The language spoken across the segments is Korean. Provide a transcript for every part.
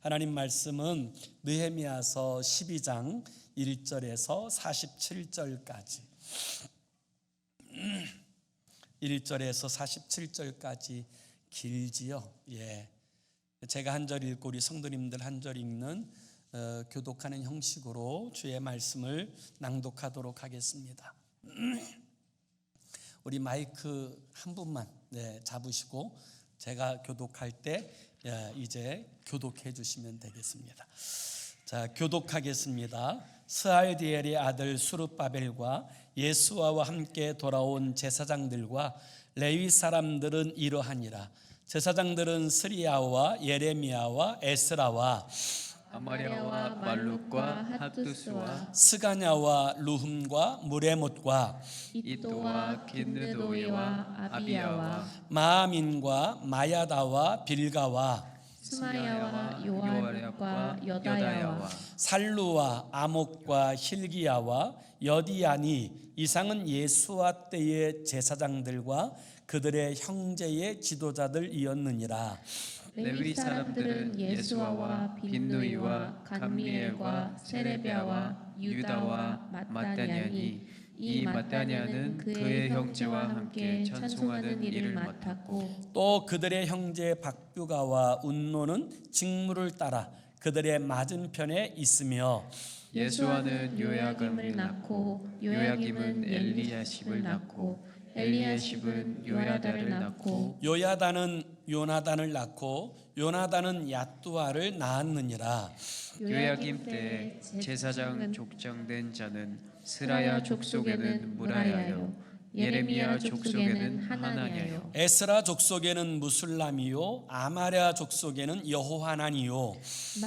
하나님 말씀은 느헤미야서 12장 1절에서 47절까지 1절에서 47절까지 길지요. 제가 한 절 읽고 우리 성도님들 한 절 읽는 교독하는 형식으로 주의 말씀을 낭독하도록 하겠습니다. 우리 마이크 한 분만 잡으시고 제가 교독할 때 이제 교독해 주시면 되겠습니다. 자, 교독하겠습니다. 스알디엘의 아들 수룹바벨과 예수아와 함께 돌아온 제사장들과 레위 사람들은 이러하니라. 제사장들은 스리야와 예레미야와 에스라와 아마랴와 말룩과 핫두스와 스가냐와 루흠과 무레못과 이또와 긴느도이와 아비야와 마아민과 마야다와 빌가와 스마야와 요아랴과 여다야와 살루와 아목과 힐기야와 여디야니 이상은 예수와 때의 제사장들과 그들의 형제의 지도자들이었느니라. 레위 사람들은 예수아와 빈누이와 감미엘과 세레비아와 유다와 마따냐니 이 마따냐는 그의 형제와 함께 찬송하는 일을 맡았고 또 그들의 형제 박뷰가와 운노는 직무를 따라 그들의 맞은편에 있으며 예수아는 요야김을 낳고 요야김은 엘리야십을 낳고 엘리야십은 요야다를 낳고 요야다는 요나단을 낳고 요나단은 야뚜아를 낳았느니라. 요야김 때 제사장 족장된 자는 스라야 족속에는 무라야요 예레미야 족속에는 하나냐요 에스라 족속에는 무술람이요 아마랴 족속에는 여호하난이요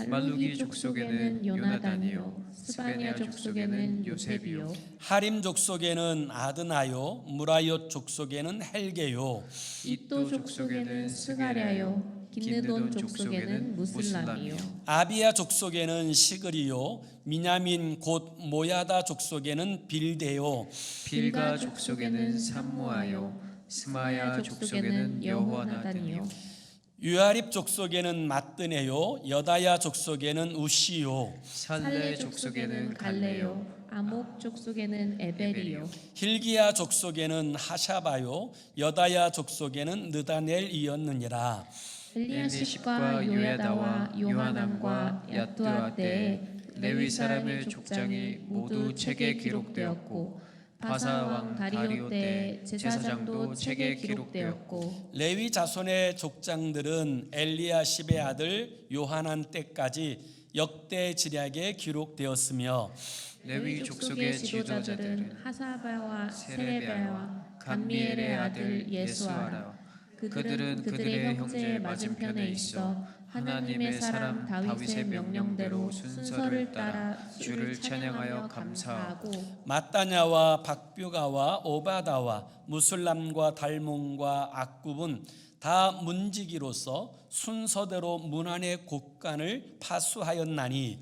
말루기 족속에는 요나단이요 스바냐 족속에는 요셉이요 하림 족속에는 아드나요 무라옅 족속에는 헬게요 이또 족속에는 스가랴요 긴느돈 족속에는 무슬람이요 아비야 족속에는 시그리요 미냐민 곧 모야다 족속에는 빌데요 빌가 족속에는 삼무아요 스마야 족속에는 여호나단이요 유아립 족속에는 마뜨네요 여다야 족속에는 우시요 살레 족속에는 갈레요 아목 족속에는 에벨이요 힐기야 족속에는 하샤바요 여다야 족속에는 느다넬이었느니라. 엘리야십과 요야다와 요하난과 야뚜아 때에 레위 사람의 족장이 모두 책에 기록되었고 바사 왕 다리오 때 제사장도 책에 기록되었고 레위 자손의 족장들은 엘리야십의 아들 요하난 때까지 역대 지략에 기록되었으며 레위 족속의 지도자들은 하사바와 세레비아와 감미엘의 아들 예수아라 그들은 그들의 형제의 맞은편에 있어 하나님의 사람 다윗의 명령대로 순서를 따라 주를 찬양하여 감사하고 마따냐와 박뷰가와 오바다와 무술람과 달몬과 악굽은 다 문지기로서 순서대로 문안의 곳간을 파수하였나니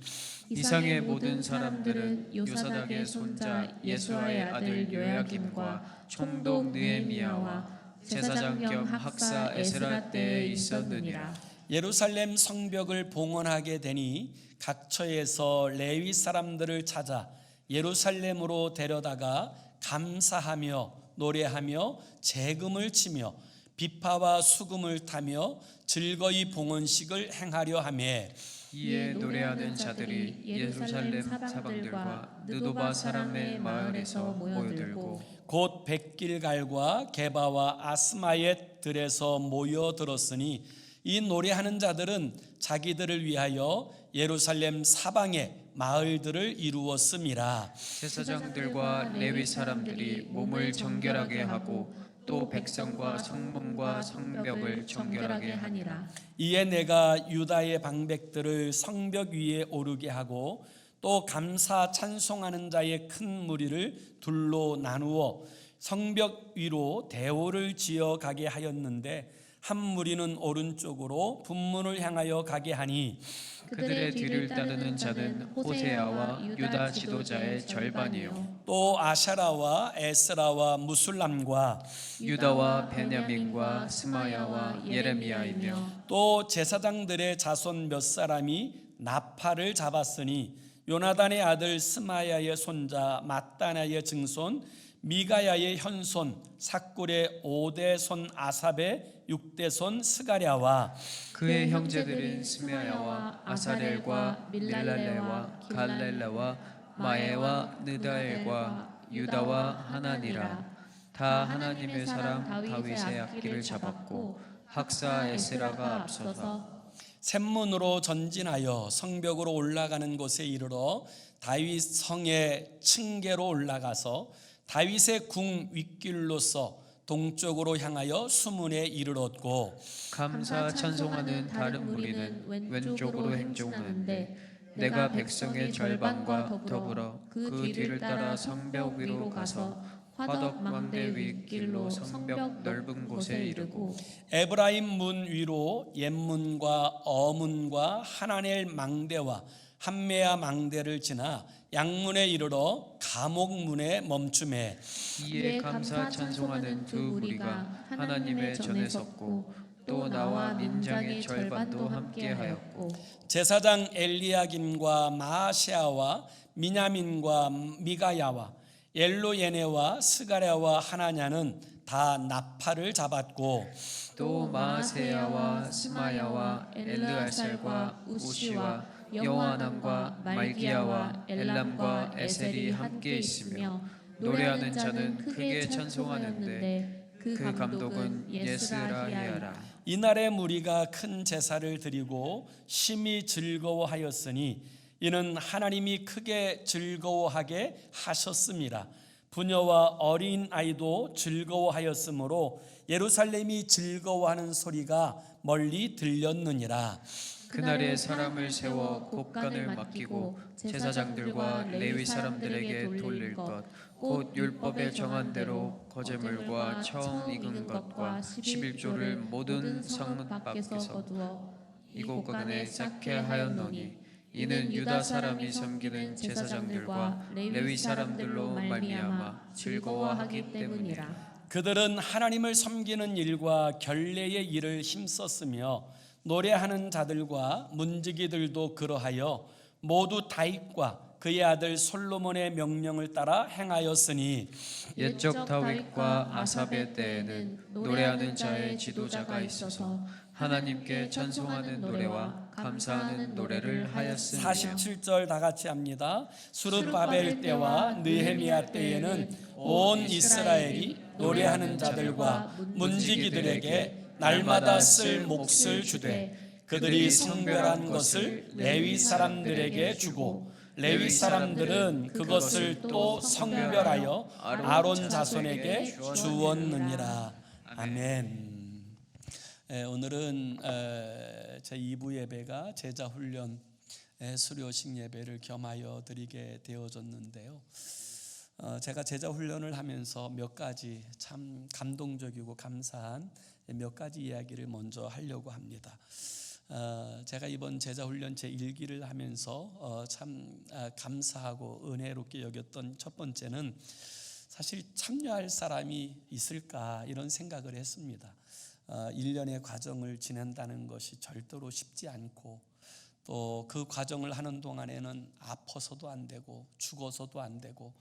이상의 모든 사람들은 요사닥의 손자 예수아의 아들 요야김과 총독 느헤미야와 제사장 겸 학사 에스라 때에 있었느니라. 예루살렘 성벽을 봉헌하게 되니 각처에서 레위 사람들을 찾아 예루살렘으로 데려다가 감사하며 노래하며 재금을 치며 비파와 수금을 타며 즐거이 봉헌식을 행하려 하매 이에 노래하는 자들이 예루살렘 사방들과 느도바 사람의 마을에서 모여들고 곧 백길갈과 게바와 아스마옻 들에서 모여들었으니 이 노래하는 자들은 자기들을 위하여 예루살렘 사방의 마을들을 이루었음이라. 제사장들과 레위 사람들이 몸을 정결하게 하고 또 백성과 성문과 성벽을 정결하게 하니라. 이에 내가 유다의 방백들을 성벽 위에 오르게 하고 또 감사 찬송하는 자의 큰 무리를 둘로 나누어 성벽 위로 대오를 지어 가게 하였는데 한 무리는 오른쪽으로 분문을 향하여 가게 하니 그들의 뒤를 따르는 자는 호세아와 유다 지도자의 절반이요 또 아샤라와 에스라와 무술람과 유다와 베냐민과 스마야와 예레미야이며 또 제사장들의 자손 몇 사람이 나팔을 잡았으니 요나단의 아들 스마야의 손자 mat단야의 증손 미가야의 현손 삭굴의 5대 손 아삽의 6대 손 스가랴와 그의 형제들인 스메야와 아사렐과 밀랄레와 갈렐레와 마에와 느다엘과 유다와 하나니라 다 하나님의 사람 다윗의 앞길을 잡았고 학사 에스라가 앞서서 샘문으로 전진하여 성벽으로 올라가는 곳에 이르러 다윗 성의 층계로 올라가서 다윗의 궁 윗길로서 동쪽으로 향하여 수문에 이르렀고 감사 찬송하는 다른 무리는 왼쪽으로 행종하는데 내가 백성의 절반과 더불어 그 뒤를 따라 성벽 위로 가서 화덕 망대 윗길로 성벽 넓은 곳에 이르고 에브라임 문 위로 옛문과 어문과 하나넬 망대와 한메아 망대를 지나 양문에 이르러 감옥문에 멈춤해 이에 감사 찬송하는 두 무리가 하나님의 전에 섰고 또 나와 민장의 절반도 함께하였고 제사장 엘리야김과 마아세아와 미냐민과 미가야와 엘로예네와 스가랴와 하나냐는 다 나팔을 잡았고 또 마아세야와 스마야와 엘르알살과 우시와 여호하남과 말기야와 엘람과 에셀이 함께 있으며 노래하는 자는 크게 찬송하는데 그 감독은 예스라히야라. 이날의 무리가 큰 제사를 드리고 심히 즐거워하였으니 이는 하나님이 크게 즐거워하게 하셨습니다. 부녀와 어린 아이도 즐거워하였으므로 예루살렘이 즐거워하는 소리가 멀리 들렸느니라. 그날에 사람을 세워 곡간을 맡기고 제사장들과 레위 사람들에게 돌릴 것 곧 율법에 정한 대로 거제물과 처음 익은 것과 11조를 모든 성문 밖에서 두어 이곳간에 쌓게 하였노니 이는 유다 사람이 섬기는 제사장들과 레위 사람들로 말미암아 즐거워하기 때문이라. 그들은 하나님을 섬기는 일과 결례의 일을 힘썼으며 노래하는 자들과 문지기들도 그러하여 모두 다윗과 그의 아들 솔로몬의 명령을 따라 행하였으니 옛적 다윗과 아삽의 때에는 노래하는 자의 지도자가 있어서 하나님께 찬송하는 노래와 감사하는 노래를 하였으며 47절 다 같이 합니다. 수르바벨 때와 느헤미야 때에는 온 이스라엘이 노래하는 자들과 문지기들에게 날마다 쓸 몫을 주되 그들이 성별한 것을 레위 사람들에게 주고 레위 사람들은 그것을 또 성별하여 아론 자손에게 주었느니라. 아멘. 오늘은 제 2부 예배가 제자훈련 수료식 예배를 겸하여 드리게 되어졌는데요. 제가 제자훈련을 하면서 몇 가지 참 감동적이고 감사한 몇 가지 이야기를 먼저 하려고 합니다. 제가 이번 제자훈련 제1기를 하면서 참 감사하고 은혜롭게 여겼던 첫 번째는 사실 참여할 사람이 있을까 이런 생각을 했습니다. 1년의 과정을 지낸다는 것이 절대로 쉽지 않고 또 그 과정을 하는 동안에는 아파서도 안 되고 죽어서도 안 되고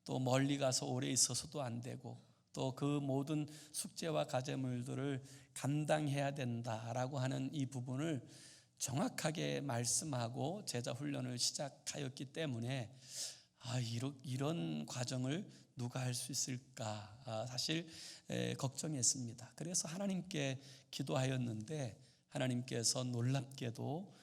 또 멀리 가서 오래 있어서도 안 되고 또 그 모든 숙제와 과제물들을 감당해야 된다라고 하는 이 부분을 정확하게 말씀하고 제자훈련을 시작하였기 때문에 이런 과정을 누가 할 수 있을까 사실 걱정했습니다. 그래서 하나님께 기도하였는데 하나님께서 놀랍게도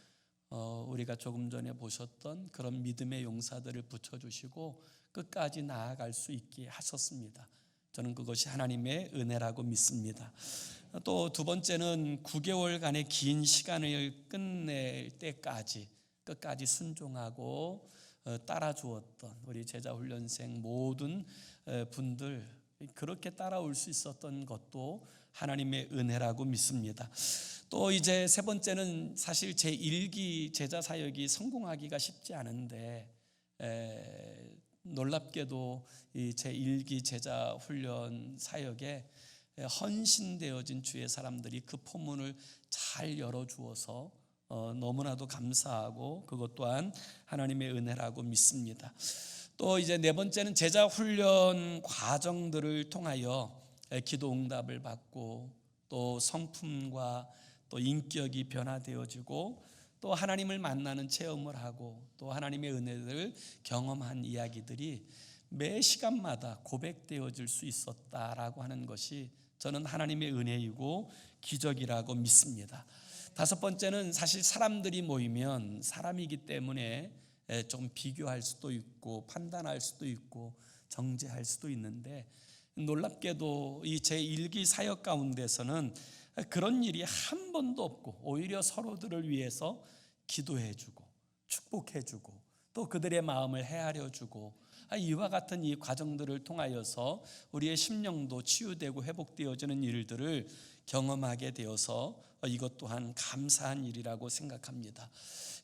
우리가 조금 전에 보셨던 그런 믿음의 용사들을 붙여주시고 끝까지 나아갈 수 있게 하셨습니다. 저는 그것이 하나님의 은혜라고 믿습니다. 또 두 번째는 9개월간의 긴 시간을 끝낼 때까지 끝까지 순종하고 따라주었던 우리 제자훈련생 모든 분들 그렇게 따라올 수 있었던 것도 하나님의 은혜라고 믿습니다. 또 이제 세 번째는 사실 제 1기 제자 사역이 성공하기가 쉽지 않은데 놀랍게도 이 제 1기 제자 훈련 사역에 헌신되어진 주의 사람들이 그 포문을 잘 열어주어서 너무나도 감사하고 그것 또한 하나님의 은혜라고 믿습니다. 또 이제 네 번째는 제자 훈련 과정들을 통하여 기도 응답을 받고 또 성품과 또 인격이 변화되어지고 또 하나님을 만나는 체험을 하고 또 하나님의 은혜를 경험한 이야기들이 매 시간마다 고백되어질 수 있었다라고 하는 것이 저는 하나님의 은혜이고 기적이라고 믿습니다. 다섯 번째는 사실 사람들이 모이면 사람이기 때문에 좀 비교할 수도 있고 판단할 수도 있고 정죄할 수도 있는데 놀랍게도 이 제1기 사역 가운데서는 그런 일이 한 번도 없고 오히려 서로들을 위해서 기도해주고 축복해주고 또 그들의 마음을 헤아려주고 이와 같은 이 과정들을 통하여서 우리의 심령도 치유되고 회복되어지는 일들을 경험하게 되어서 이것 또한 감사한 일이라고 생각합니다.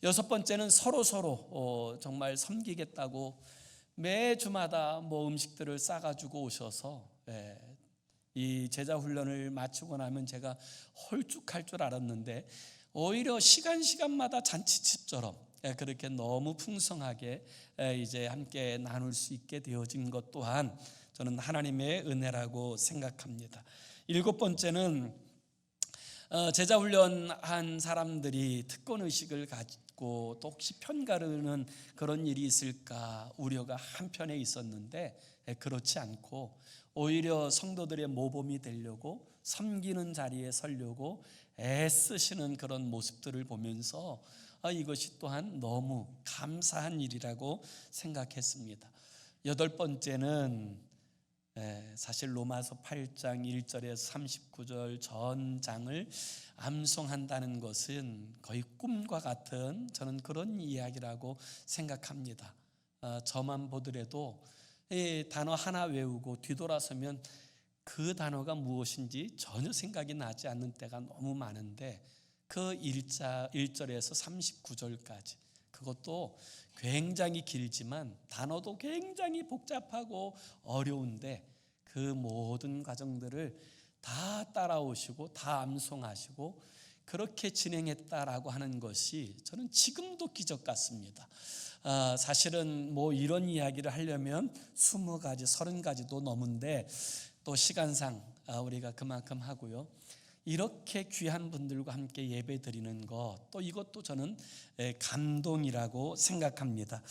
여섯 번째는 서로 정말 섬기겠다고 매주마다 음식들을 싸가지고 오셔서 이 제자 훈련을 마치고 나면 제가 홀쭉할 줄 알았는데 오히려 시간마다 잔치집처럼 그렇게 너무 풍성하게 이제 함께 나눌 수 있게 되어진 것 또한 저는 하나님의 은혜라고 생각합니다. 일곱 번째는 제자 훈련한 사람들이 특권의식을 가지고 또 혹시 편가르는 그런 일이 있을까 우려가 한편에 있었는데 그렇지 않고 오히려 성도들의 모범이 되려고 섬기는 자리에 서려고 애쓰시는 그런 모습들을 보면서 이것이 또한 너무 감사한 일이라고 생각했습니다. 여덟 번째는 사실 로마서 8장 1절에서 39절 전장을 암송한다는 것은 거의 꿈과 같은 저는 그런 이야기라고 생각합니다. 저만 보더라도 이 단어 하나 외우고 뒤돌아서면 그 단어가 무엇인지 전혀 생각이 나지 않는 때가 너무 많은데 그 1절에서 39절까지 그것도 굉장히 길지만 단어도 굉장히 복잡하고 어려운데 그 모든 과정들을 다 따라오시고 다 암송하시고 그렇게 진행했다라고 하는 것이 저는 지금도 기적 같습니다. 사실은 이런 이야기를 하려면 20가지, 30가지도 넘은데 또 시간상 우리가 그만큼 하고요. 이렇게 귀한 분들과 함께 예배 드리는 것, 또 이것도 저는 감동이라고 생각합니다.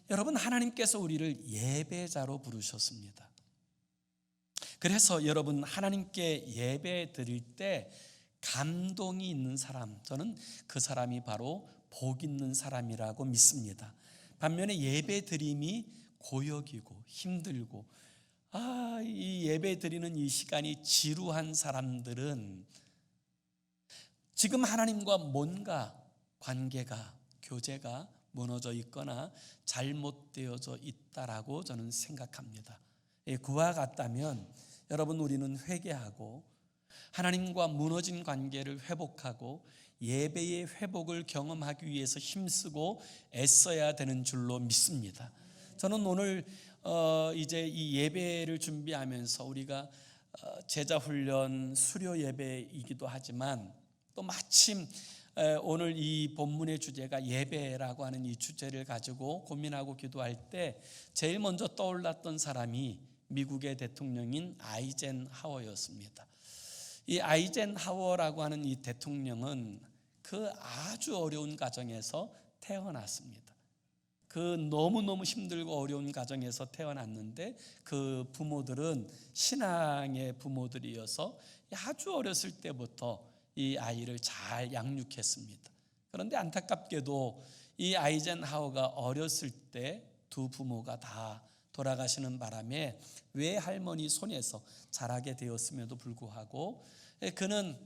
여러분, 하나님께서 우리를 예배자로 부르셨습니다. 그래서 여러분 하나님께 예배 드릴 때 감동이 있는 사람, 저는 그 사람이 바로 복 있는 사람이라고 믿습니다. 반면에 예배 드림이 고역이고 힘들고 이 예배 드리는 이 시간이 지루한 사람들은 지금 하나님과 뭔가 관계가 교제가 무너져 있거나 잘못되어져 있다라고 저는 생각합니다. 그와 같다면 여러분 우리는 회개하고 하나님과 무너진 관계를 회복하고 예배의 회복을 경험하기 위해서 힘쓰고 애써야 되는 줄로 믿습니다. 저는 오늘 이제 이 예배를 준비하면서 우리가 제자훈련 수료 예배이기도 하지만 또 마침 오늘 이 본문의 주제가 예배라고 하는 이 주제를 가지고 고민하고 기도할 때 제일 먼저 떠올랐던 사람이 미국의 대통령인 아이젠하워였습니다. 이 아이젠하워라고 하는 이 대통령은 그 아주 어려운 가정에서 태어났습니다. 그 너무너무 힘들고 어려운 가정에서 태어났는데 그 부모들은 신앙의 부모들이어서 아주 어렸을 때부터 이 아이를 잘 양육했습니다. 그런데 안타깝게도 이 아이젠하워가 어렸을 때 두 부모가 다 돌아가시는 바람에 외할머니 손에서 자라게 되었음에도 불구하고 그는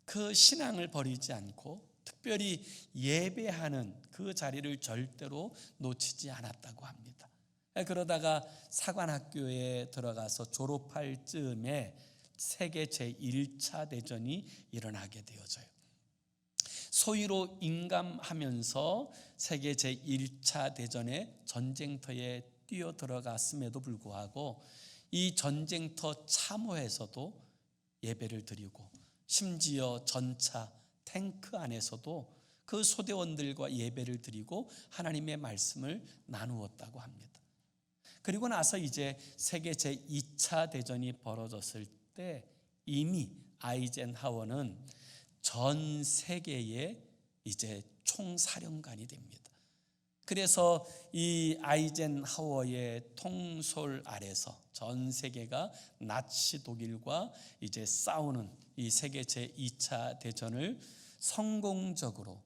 그 신앙을 버리지 않고 특별히 예배하는 그 자리를 절대로 놓치지 않았다고 합니다. 그러다가 사관학교에 들어가서 졸업할 즈음에 세계 제1차 대전이 일어나게 되어져요. 소위로 임감하면서 세계 제1차 대전의 전쟁터에 뛰어들어갔음에도 불구하고 이 전쟁터 참호에서도 예배를 드리고 심지어 전차, 탱크 안에서도 그 소대원들과 예배를 드리고 하나님의 말씀을 나누었다고 합니다. 그리고 나서 이제 세계 제2차 대전이 벌어졌을 때 이미 아이젠하워는 전 세계의 이제 총사령관이 됩니다. 그래서 이 아이젠하워의 통솔 아래서 전 세계가 나치 독일과 이제 싸우는 이 세계 제2차 대전을 성공적으로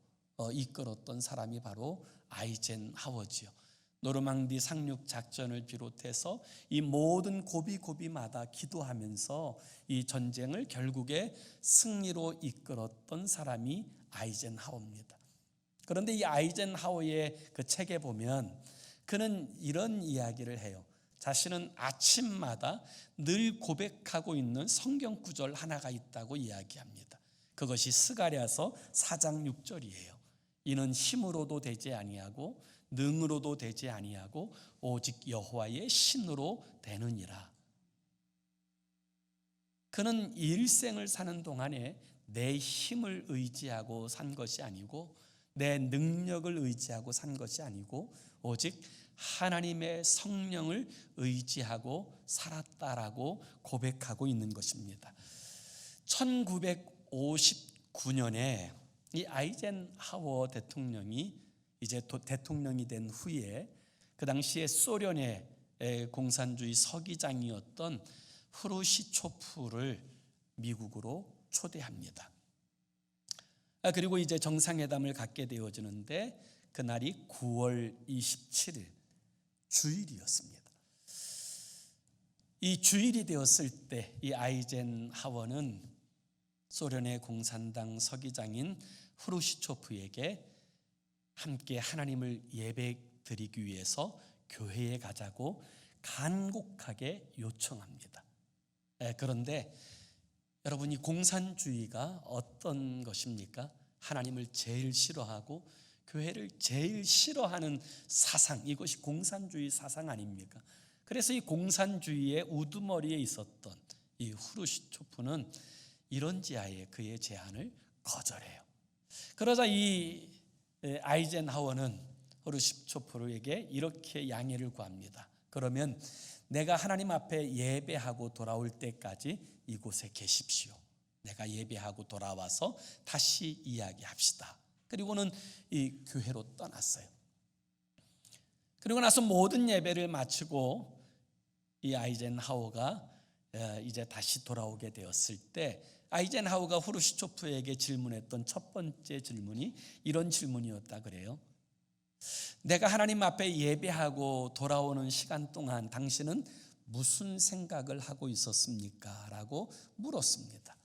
이끌었던 사람이 바로 아이젠하워지요. 노르망디 상륙 작전을 비롯해서 이 모든 고비고비마다 기도하면서 이 전쟁을 결국에 승리로 이끌었던 사람이 아이젠하워입니다. 그런데 이 아이젠하워의 그 책에 보면 그는 이런 이야기를 해요. 자신은 아침마다 늘 고백하고 있는 성경 구절 하나가 있다고 이야기합니다. 그것이 스가랴서 4장 6절이에요. 이는 힘으로도 되지 아니하고 능으로도 되지 아니하고 오직 여호와의 신으로 되느니라. 그는 일생을 사는 동안에 내 힘을 의지하고 산 것이 아니고 내 능력을 의지하고 산 것이 아니고 오직 하나님의 성령을 의지하고 살았다라고 고백하고 있는 것입니다. 1959년에 이 아이젠하워 대통령이 이제 대통령이 된 후에 그 당시에 소련의 공산주의 서기장이었던 후르시초프를 미국으로 초대합니다. 그리고 이제 정상회담을 갖게 되어지는데 그날이 9월 27일 주일이었습니다. 이 주일이 되었을 때 이 아이젠하워는 소련의 공산당 서기장인 후르시초프에게 함께 하나님을 예배드리기 위해서 교회에 가자고 간곡하게 요청합니다. 그런데 여러분, 이 공산주의가 어떤 것입니까? 하나님을 제일 싫어하고 교회를 제일 싫어하는 사상, 이것이 공산주의 사상 아닙니까? 그래서 이 공산주의의 우두머리에 있었던 이 후르시초프는 이런지하에 그의 제안을 거절해요. 그러자 이 아이젠하워는 후르시초프에게 이렇게 양해를 구합니다. 그러면 내가 하나님 앞에 예배하고 돌아올 때까지 이곳에 계십시오. 내가 예배하고 돌아와서 다시 이야기합시다. 그리고는 이 교회로 떠났어요. 그리고 나서 모든 예배를 마치고 이 아이젠하워가 이제 다시 돌아오게 되었을 때 아이젠하워가 후르시초프에게 질문했던 첫 번째 질문이 이런 질문이었다 그래요. 내가 하나님 앞에 예배하고 돌아오는 시간 동안 당신은 무슨 생각을 하고 있었습니까? 라고 물었습니다.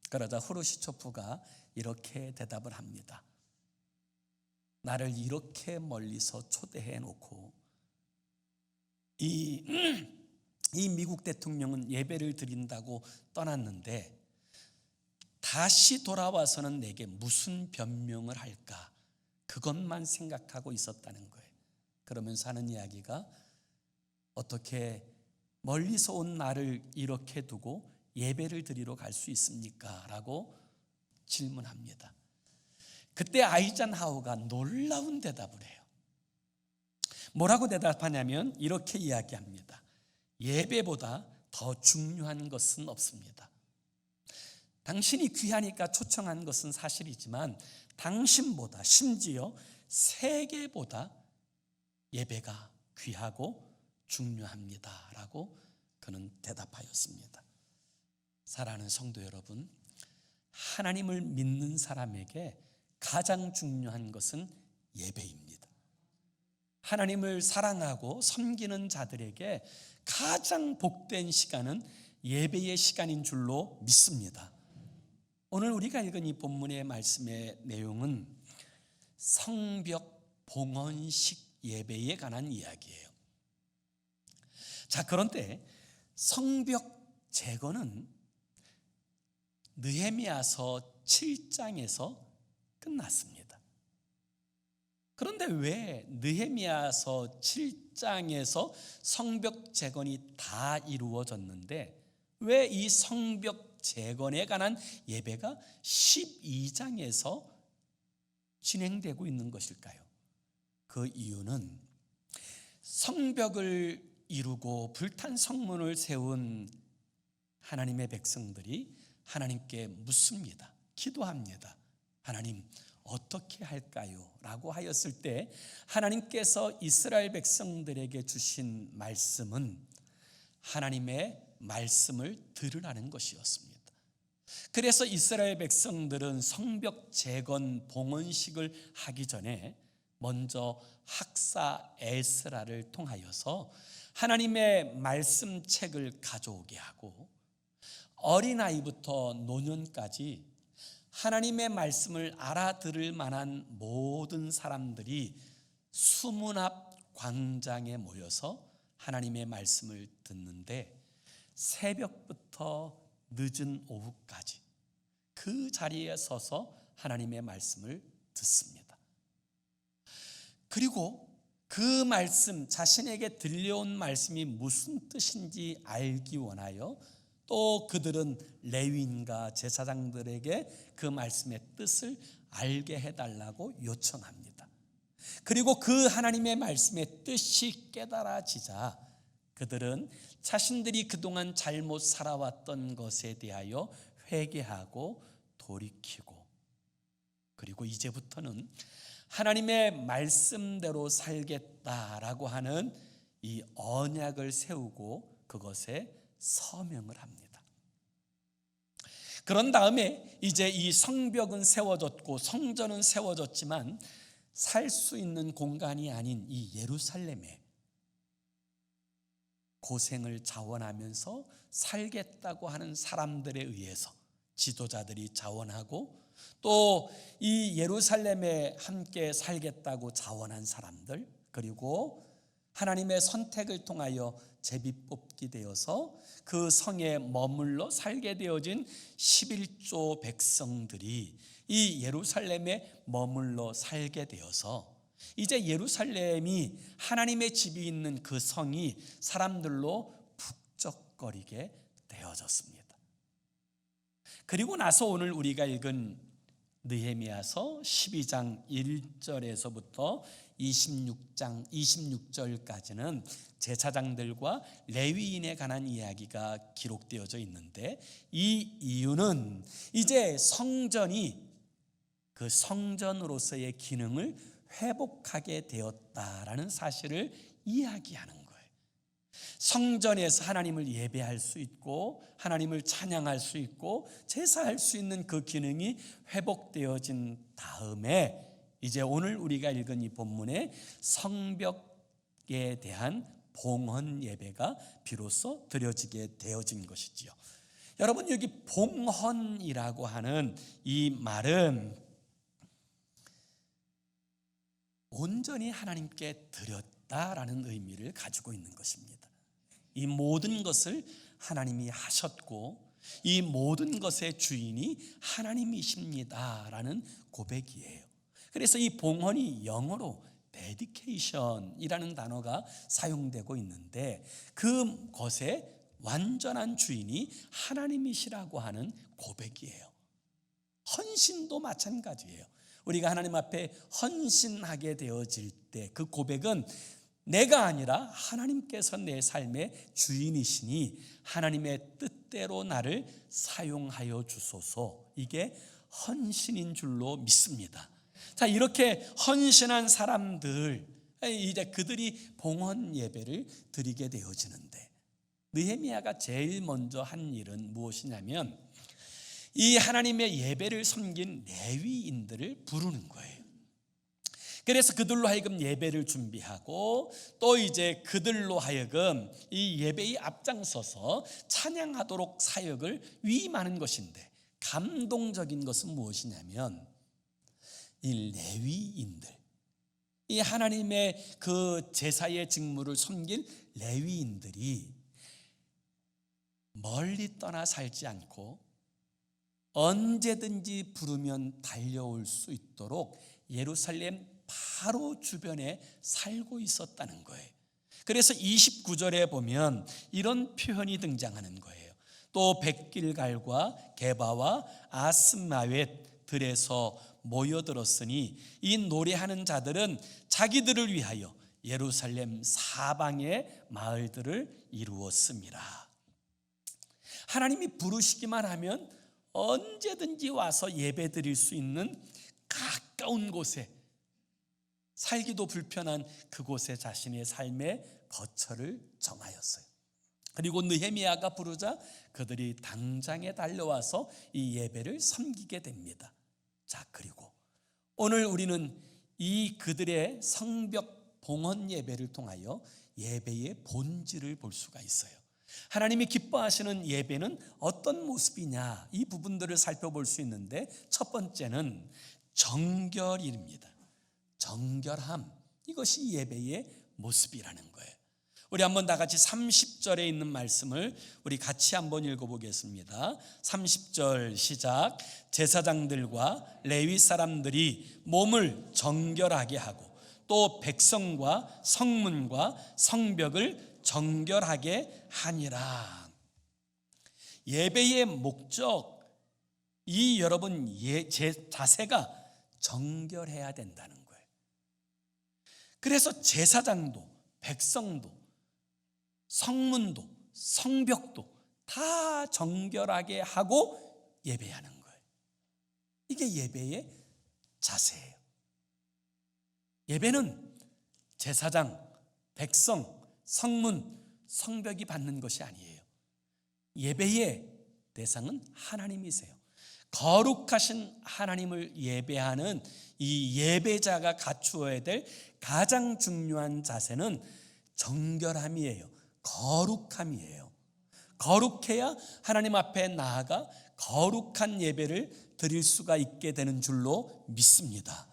그러자 후르시초프가 이렇게 대답을 합니다. 나를 이렇게 멀리서 초대해 놓고 이 미국 대통령은 예배를 드린다고 떠났는데 다시 돌아와서는 내게 무슨 변명을 할까? 그것만 생각하고 있었다는 거예요. 그러면서 하는 이야기가 어떻게 멀리서 온 나를 이렇게 두고 예배를 드리러 갈 수 있습니까? 라고 질문합니다. 그때 아이젠하워가 놀라운 대답을 해요. 뭐라고 대답하냐면 이렇게 이야기합니다. 예배보다 더 중요한 것은 없습니다. 당신이 귀하니까 초청한 것은 사실이지만 당신보다 심지어 세계보다 예배가 귀하고 중요합니다. 라고 그는 대답하였습니다. 사랑하는 성도 여러분, 하나님을 믿는 사람에게 가장 중요한 것은 예배입니다. 하나님을 사랑하고 섬기는 자들에게 가장 복된 시간은 예배의 시간인 줄로 믿습니다. 오늘 우리가 읽은 이 본문의 말씀의 내용은 성벽 봉헌식 예배에 관한 이야기예요. 자, 그런데 성벽 재건은 느헤미야서 7장에서 끝났습니다. 그런데 왜 느헤미야서 7장에서 성벽 재건이 다 이루어졌는데 왜 이 성벽 재건에 관한 예배가 12장에서 진행되고 있는 것일까요? 그 이유는 성벽을 이루고 불탄 성문을 세운 하나님의 백성들이 하나님께 묻습니다. 기도합니다. 하나님, 어떻게 할까요? 라고 하였을 때 하나님께서 이스라엘 백성들에게 주신 말씀은 하나님의 말씀을 들으라는 것이었습니다. 그래서 이스라엘 백성들은 성벽 재건 봉헌식을 하기 전에 먼저 학사 에스라를 통하여서 하나님의 말씀책을 가져오게 하고 어린아이부터 노년까지 하나님의 말씀을 알아들을 만한 모든 사람들이 수문 앞 광장에 모여서 하나님의 말씀을 듣는데 새벽부터 늦은 오후까지 그 자리에 서서 하나님의 말씀을 듣습니다. 그리고 그 말씀, 자신에게 들려온 말씀이 무슨 뜻인지 알기 원하여 또 그들은 레위인과 제사장들에게 그 말씀의 뜻을 알게 해달라고 요청합니다. 그리고 그 하나님의 말씀의 뜻이 깨달아지자 그들은 자신들이 그동안 잘못 살아왔던 것에 대하여 회개하고 돌이키고 그리고 이제부터는 하나님의 말씀대로 살겠다라고 하는 이 언약을 세우고 그것에 서명을 합니다. 그런 다음에 이제 이 성벽은 세워졌고 성전은 세워졌지만 살 수 있는 공간이 아닌 이 예루살렘에 고생을 자원하면서 살겠다고 하는 사람들에 의해서 지도자들이 자원하고 또 이 예루살렘에 함께 살겠다고 자원한 사람들 그리고 하나님의 선택을 통하여 제비뽑기 되어서 그 성에 머물러 살게 되어진 11조 백성들이 이 예루살렘에 머물러 살게 되어서 이제 예루살렘이 하나님의 집이 있는 그 성이 사람들로 북적거리게 되어졌습니다. 그리고 나서 오늘 우리가 읽은 느헤미야서 12장 1절에서부터 26장 26절까지는 제사장들과 레위인에 관한 이야기가 기록되어져 있는데 이 이유는 이제 성전이 그 성전으로서의 기능을 회복하게 되었다라는 사실을 이야기하는 거예요. 성전에서 하나님을 예배할 수 있고 하나님을 찬양할 수 있고 제사할 수 있는 그 기능이 회복되어진 다음에 이제 오늘 우리가 읽은 이 본문의 성벽에 대한 봉헌 예배가 비로소 드려지게 되어진 것이지요. 여러분, 여기 봉헌이라고 하는 이 말은 온전히 하나님께 드렸다라는 의미를 가지고 있는 것입니다. 이 모든 것을 하나님이 하셨고 이 모든 것의 주인이 하나님이십니다라는 고백이에요. 그래서 이 봉헌이 영어로 dedication이라는 단어가 사용되고 있는데 그것의 완전한 주인이 하나님이시라고 하는 고백이에요. 헌신도 마찬가지예요. 우리가 하나님 앞에 헌신하게 되어질 때 그 고백은 내가 아니라 하나님께서 내 삶의 주인이시니 하나님의 뜻대로 나를 사용하여 주소서, 이게 헌신인 줄로 믿습니다. 자, 이렇게 헌신한 사람들, 이제 그들이 봉헌 예배를 드리게 되어지는데 느헤미야가 제일 먼저 한 일은 무엇이냐면 이 하나님의 예배를 섬긴 레위인들을 부르는 거예요. 그래서 그들로 하여금 예배를 준비하고 또 이제 그들로 하여금 이 예배에 앞장서서 찬양하도록 사역을 위임하는 것인데 감동적인 것은 무엇이냐면 이 레위인들, 이 하나님의 그 제사의 직무를 섬길 레위인들이 멀리 떠나 살지 않고 언제든지 부르면 달려올 수 있도록 예루살렘 바로 주변에 살고 있었다는 거예요. 그래서 29절에 보면 이런 표현이 등장하는 거예요. 또 백길갈과 게바와 아스마웻 들에서 모여들었으니 이 노래하는 자들은 자기들을 위하여 예루살렘 사방의 마을들을 이루었습니다. 하나님이 부르시기만 하면 언제든지 와서 예배 드릴 수 있는 가까운 곳에, 살기도 불편한 그곳에 자신의 삶의 거처를 정하였어요. 그리고 느헤미야가 부르자 그들이 당장에 달려와서 이 예배를 섬기게 됩니다. 자, 그리고 오늘 우리는 이 그들의 성벽 봉헌 예배를 통하여 예배의 본질을 볼 수가 있어요. 하나님이 기뻐하시는 예배는 어떤 모습이냐, 이 부분들을 살펴볼 수 있는데, 첫 번째는 정결입니다. 정결함, 이것이 예배의 모습이라는 거예요. 우리 한번 다 같이 30절에 있는 말씀을 우리 같이 한번 읽어보겠습니다. 30절 시작. 제사장들과 레위 사람들이 몸을 정결하게 하고 또 백성과 성문과 성벽을 정결하게 하니라. 예배의 목적, 이 여러분 제 자세가 정결해야 된다는 거예요. 그래서 제사장도 백성도 성문도 성벽도 다 정결하게 하고 예배하는 거예요. 이게 예배의 자세예요. 예배는 제사장, 백성, 성문, 성벽이 받는 것이 아니에요. 예배의 대상은 하나님이세요. 거룩하신 하나님을 예배하는 이 예배자가 갖추어야 될 가장 중요한 자세는 정결함이에요. 거룩함이에요. 거룩해야 하나님 앞에 나아가 거룩한 예배를 드릴 수가 있게 되는 줄로 믿습니다.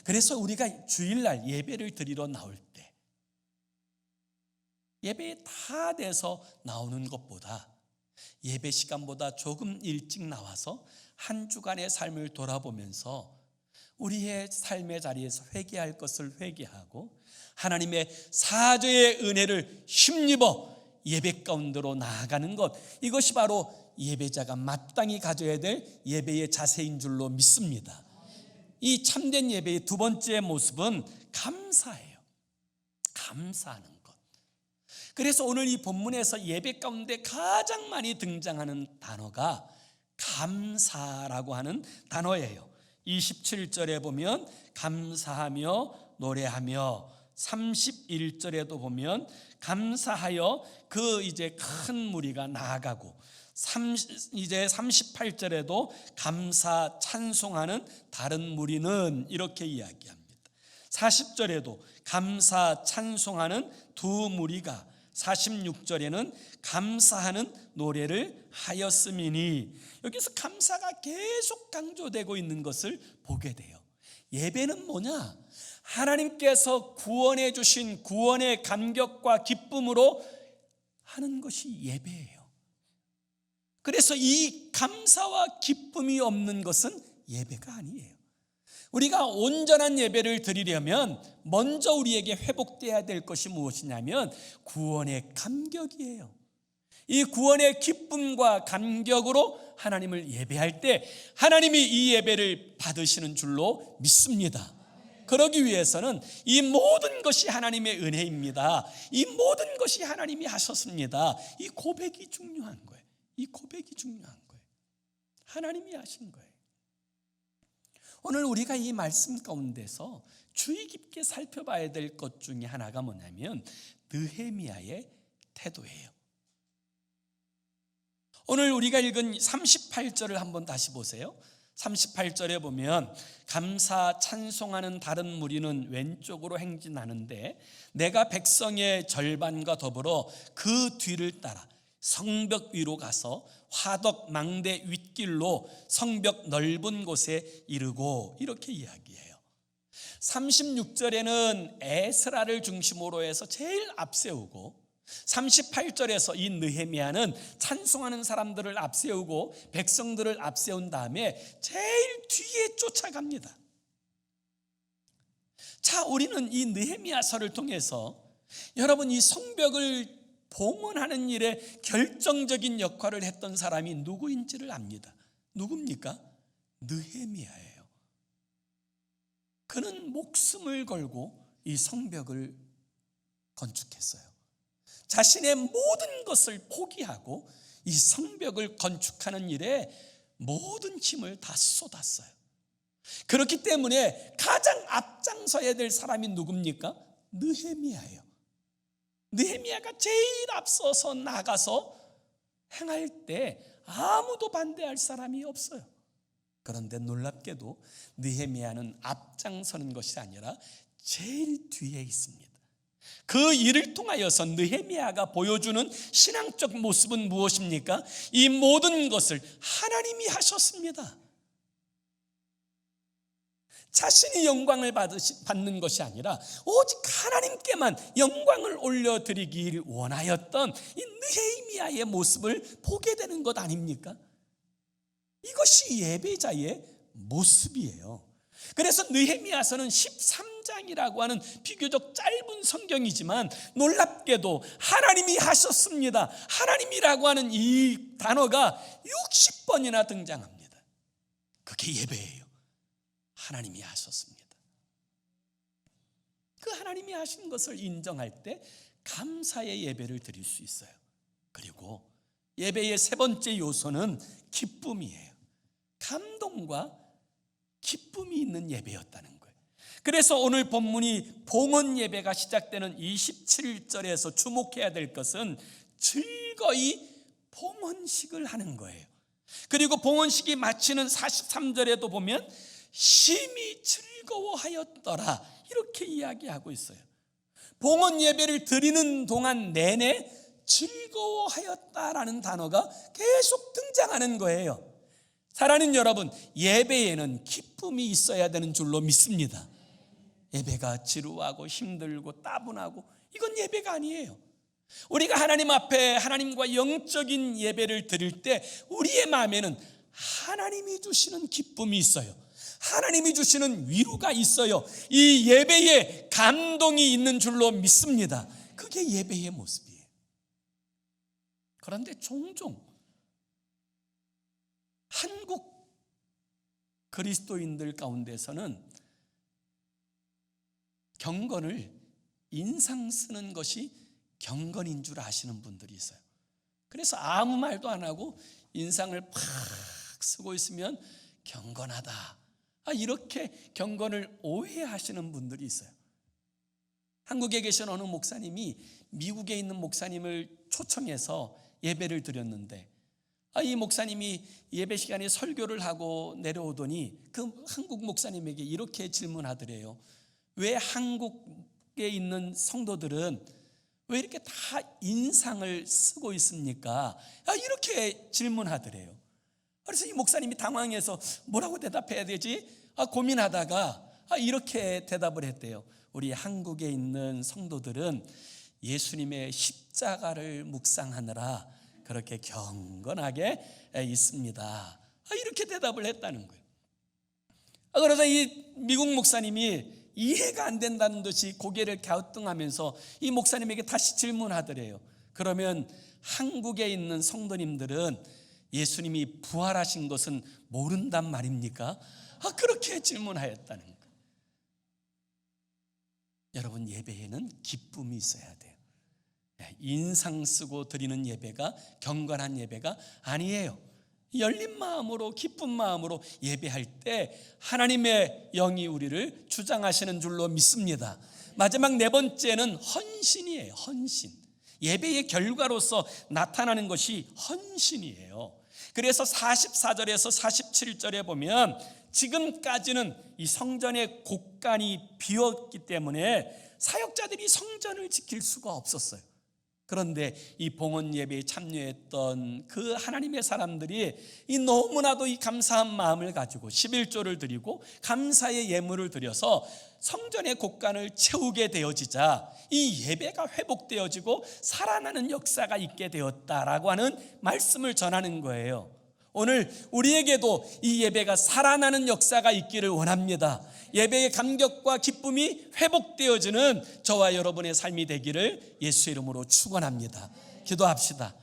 그래서 우리가 주일날 예배를 드리러 나올 때 예배에 다 돼서 나오는 것보다 예배 시간보다 조금 일찍 나와서 한 주간의 삶을 돌아보면서 우리의 삶의 자리에서 회개할 것을 회개하고 하나님의 사죄의 은혜를 힘입어 예배 가운데로 나아가는 것, 이것이 바로 예배자가 마땅히 가져야 될 예배의 자세인 줄로 믿습니다. 이 참된 예배의 두 번째 모습은 감사예요. 감사하는 것. 그래서 오늘 이 본문에서 예배 가운데 가장 많이 등장하는 단어가 감사라고 하는 단어예요. 27절에 보면 감사하며 노래하며, 31절에도 보면 감사하여 그 이제 큰 무리가 나아가고, 이제 38절에도 감사 찬송하는 다른 무리는 이렇게 이야기합니다. 40절에도 감사 찬송하는 두 무리가, 46절에는 감사하는 노래를 하였음이니, 여기서 감사가 계속 강조되고 있는 것을 보게 돼요. 예배는 뭐냐? 하나님께서 구원해 주신 구원의 감격과 기쁨으로 하는 것이 예배예요. 그래서 이 감사와 기쁨이 없는 것은 예배가 아니에요. 우리가 온전한 예배를 드리려면 먼저 우리에게 회복돼야 될 것이 무엇이냐면 구원의 감격이에요. 이 구원의 기쁨과 감격으로 하나님을 예배할 때 하나님이 이 예배를 받으시는 줄로 믿습니다. 그러기 위해서는 이 모든 것이 하나님의 은혜입니다. 이 모든 것이 하나님이 하셨습니다. 이 고백이 중요한 거예요. 이 고백이 중요한 거예요. 하나님이 하신 거예요. 오늘 우리가 이 말씀 가운데서 주의 깊게 살펴봐야 될 것 중에 하나가 뭐냐면 느헤미야의 태도예요. 오늘 우리가 읽은 38절을 한번 다시 보세요. 38절에 보면 감사 찬송하는 다른 무리는 왼쪽으로 행진하는데 내가 백성의 절반과 더불어 그 뒤를 따라 성벽 위로 가서 화덕 망대 윗길로 성벽 넓은 곳에 이르고, 이렇게 이야기해요. 36절에는 에스라를 중심으로 해서 제일 앞세우고 38절에서 이 느헤미야는 찬송하는 사람들을 앞세우고 백성들을 앞세운 다음에 제일 뒤에 쫓아갑니다. 자, 우리는 이 느헤미야서를 통해서 여러분, 이 성벽을 봉헌하는 일에 결정적인 역할을 했던 사람이 누구인지를 압니다. 누굽니까? 느헤미야예요. 그는 목숨을 걸고 이 성벽을 건축했어요. 자신의 모든 것을 포기하고 이 성벽을 건축하는 일에 모든 힘을 다 쏟았어요. 그렇기 때문에 가장 앞장서야 될 사람이 누굽니까? 느헤미야예요. 느헤미야가 제일 앞서서 나가서 행할 때 아무도 반대할 사람이 없어요. 그런데 놀랍게도 느헤미야는 앞장서는 것이 아니라 제일 뒤에 있습니다. 그 일을 통하여서 느헤미야가 보여주는 신앙적 모습은 무엇입니까? 이 모든 것을 하나님이 하셨습니다. 자신이 영광을 받는 것이 아니라 오직 하나님께만 영광을 올려드리길 원하였던 이 느헤미야의 모습을 보게 되는 것 아닙니까? 이것이 예배자의 모습이에요. 그래서 느헤미야서는 13장이라고 하는 비교적 짧은 성경이지만 놀랍게도 하나님이 하셨습니다, 하나님이라고 하는 이 단어가 60번이나 등장합니다. 그게 예배예요. 하나님이 하셨습니다. 그 하나님이 하신 것을 인정할 때 감사의 예배를 드릴 수 있어요. 그리고 예배의 세 번째 요소는 기쁨이에요. 감동과 기쁨이 있는 예배였다는 거예요. 그래서 오늘 본문이 봉헌 예배가 시작되는 27절에서 주목해야 될 것은 즐거이 봉헌식을 하는 거예요. 그리고 봉헌식이 마치는 43절에도 보면 심히 즐거워하였더라 이렇게 이야기하고 있어요. 봉헌 예배를 드리는 동안 내내 즐거워하였다라는 단어가 계속 등장하는 거예요. 사랑하는 여러분, 예배에는 기쁨이 있어야 되는 줄로 믿습니다. 예배가 지루하고 힘들고 따분하고 이건 예배가 아니에요. 우리가 하나님 앞에 하나님과 영적인 예배를 드릴 때 우리의 마음에는 하나님이 주시는 기쁨이 있어요. 하나님이 주시는 위로가 있어요. 이 예배에 감동이 있는 줄로 믿습니다. 그게 예배의 모습이에요. 그런데 종종 한국 그리스도인들 가운데서는 경건을 인상 쓰는 것이 경건인 줄 아시는 분들이 있어요. 그래서 아무 말도 안 하고 인상을 팍 쓰고 있으면 경건하다, 이렇게 경건을 오해하시는 분들이 있어요. 한국에 계신 어느 목사님이 미국에 있는 목사님을 초청해서 예배를 드렸는데 이 목사님이 예배 시간에 설교를 하고 내려오더니 그 한국 목사님에게 이렇게 질문하더래요. 왜 한국에 있는 성도들은 왜 이렇게 다 인상을 쓰고 있습니까? 이렇게 질문하더래요. 그래서 이 목사님이 당황해서 뭐라고 대답해야 되지? 고민하다가 이렇게 대답을 했대요. 우리 한국에 있는 성도들은 예수님의 십자가를 묵상하느라 그렇게 경건하게 있습니다. 이렇게 대답을 했다는 거예요. 그래서 이 미국 목사님이 이해가 안 된다는 듯이 고개를 갸우뚱하면서 이 목사님에게 다시 질문하더래요. 그러면 한국에 있는 성도님들은 예수님이 부활하신 것은 모른단 말입니까? 그렇게 질문하였다는 거예요. 여러분, 예배에는 기쁨이 있어야 돼요. 인상 쓰고 드리는 예배가 경건한 예배가 아니에요. 열린 마음으로 기쁜 마음으로 예배할 때 하나님의 영이 우리를 주장하시는 줄로 믿습니다. 마지막 네 번째는 헌신이에요. 헌신. 예배의 결과로서 나타나는 것이 헌신이에요. 그래서 44절에서 47절에 보면 지금까지는 이 성전의 곳간이 비었기 때문에 사역자들이 성전을 지킬 수가 없었어요. 그런데 이 봉헌 예배에 참여했던 그 하나님의 사람들이 이 너무나도 이 감사한 마음을 가지고 11조를 드리고 감사의 예물을 드려서 성전의 곳간을 채우게 되어지자 이 예배가 회복되어지고 살아나는 역사가 있게 되었다라고 하는 말씀을 전하는 거예요. 오늘 우리에게도 이 예배가 살아나는 역사가 있기를 원합니다. 예배의 감격과 기쁨이 회복되어지는 저와 여러분의 삶이 되기를 예수 이름으로 축원합니다. 기도합시다.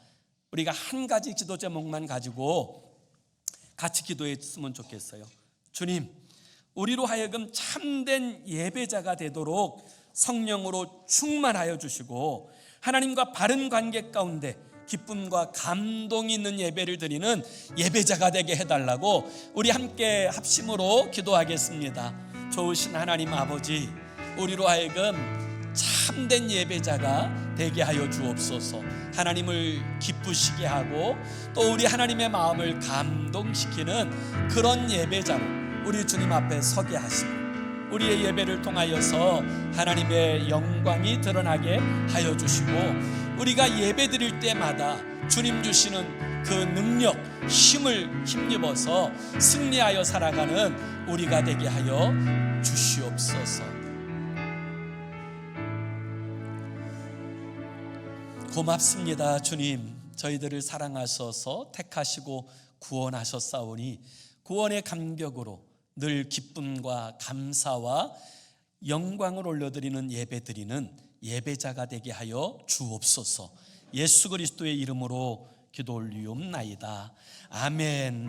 우리가 한 가지 기도 제목만 가지고 같이 기도했으면 좋겠어요. 주님, 우리로 하여금 참된 예배자가 되도록 성령으로 충만하여 주시고 하나님과 바른 관계 가운데 기쁨과 감동이 있는 예배를 드리는 예배자가 되게 해달라고 우리 함께 합심으로 기도하겠습니다. 좋으신 하나님 아버지, 우리로 하여금 참된 예배자가 되게 하여 주옵소서. 하나님을 기쁘시게 하고 또 우리 하나님의 마음을 감동시키는 그런 예배자로 우리 주님 앞에 서게 하시고 우리의 예배를 통하여서 하나님의 영광이 드러나게 하여 주시고 우리가 예배 드릴 때마다 주님 주시는 그 능력, 힘을 힘입어서 승리하여 살아가는 우리가 되게 하여 주시옵소서. 고맙습니다. 주님, 저희들을 사랑하셔서 택하시고 구원하셨사오니 구원의 감격으로 늘 기쁨과 감사와 영광을 올려드리는 예배드리는 예배자가 되게 하여 주옵소서. 예수 그리스도의 이름으로 기도 올리옵나이다. 아멘.